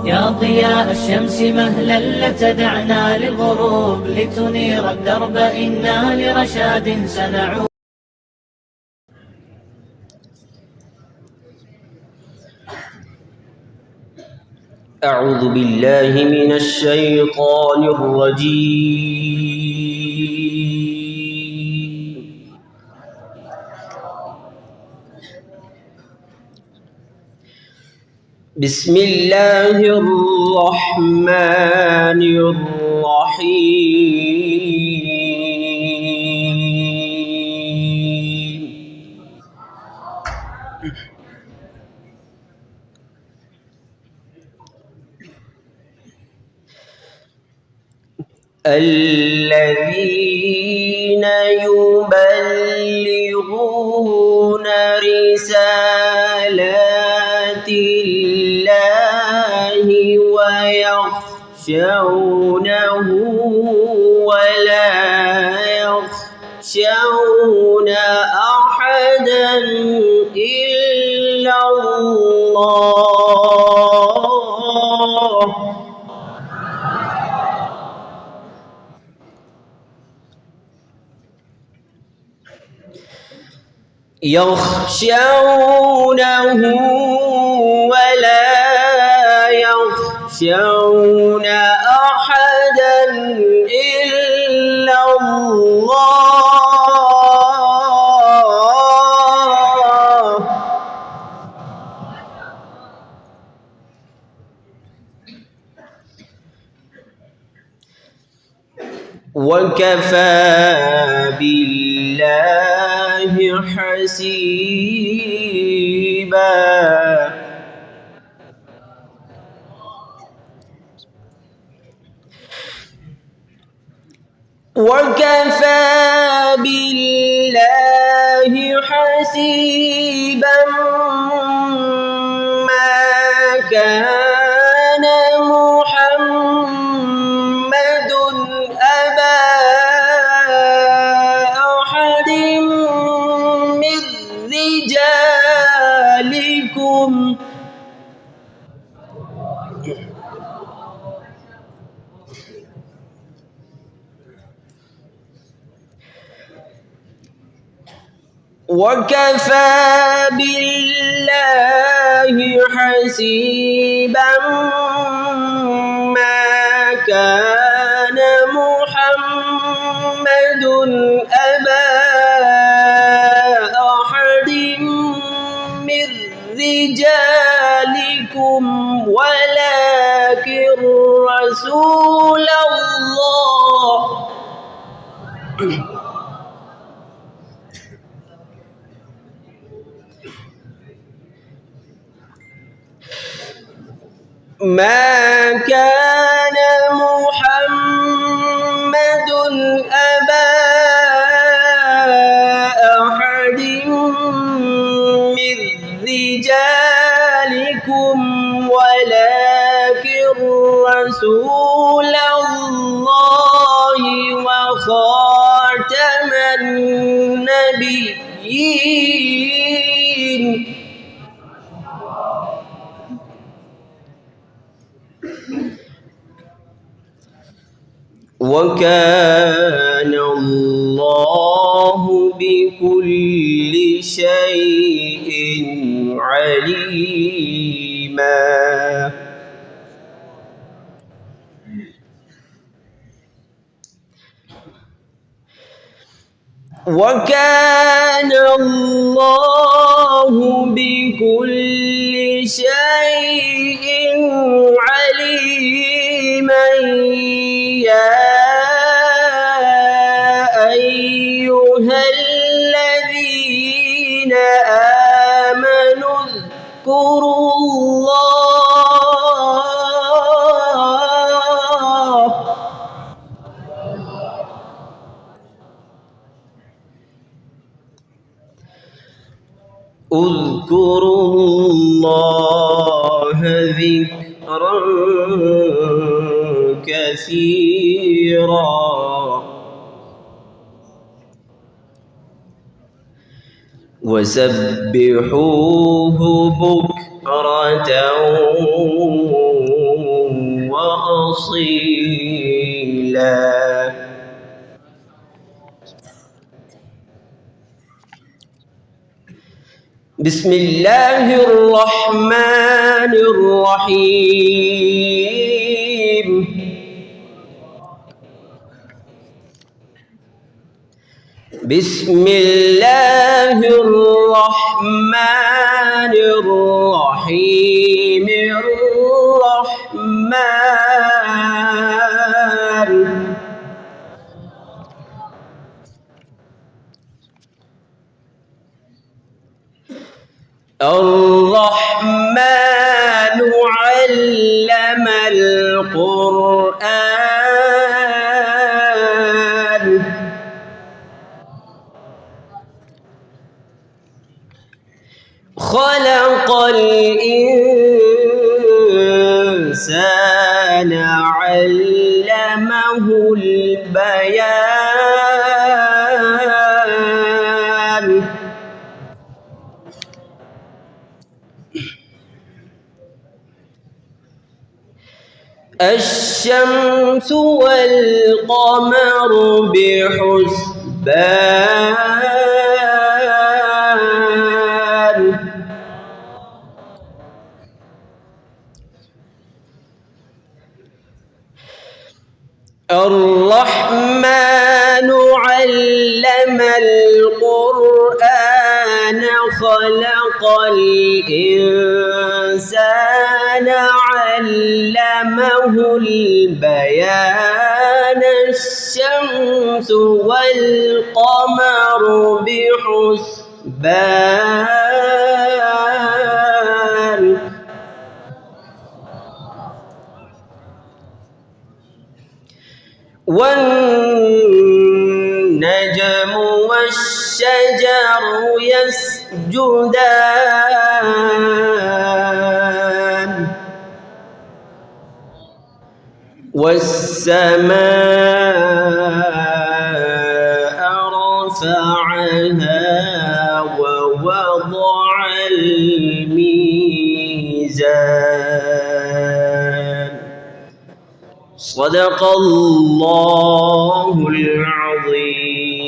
يا ضياء الشمس مهلا لتدعنا للغروب لتنير الدرب إنا لرشاد سنعود. أعوذ بالله من الشيطان الرجيم. بسم الله الرحمن الرحيم. الذين يبلغون رسالات الله ويخشونه ولا يخشون أحدا إلا الله. يخشونه ولا يخشون أحدا إلا الله. وكفى بالله حسيبا. وكفى بالله حسيبا. ما كان محمد أبا أحد من رجالكم وكفى بالله حسيبا. ما كان محمد أبا أحد من رجالكم ولكن رسول الله ما كان محمد أبا أحد من رجالكم ولكن رسول الله وخاتم النبيين. وكان الله بكل شيء عليما. وكان الله بكل شيء عليما. يا أيها الذين آمنوا اذكروا الله ذكرا كثيرا وسبحوه بكرة بسم الله الرحمن الرحيم بسم الله الرحمن الرحيم الرحمن علم القرآن خلق الإنسان علمه البيان الشمس والقمر بحسبان الرحمن علم القرآن خلق الإنسان علمه البيان الشمس والقمر بحسبان والنجم والشجر يسجدان والسماء رفعها ووضع الميزان صدق الله العظيم.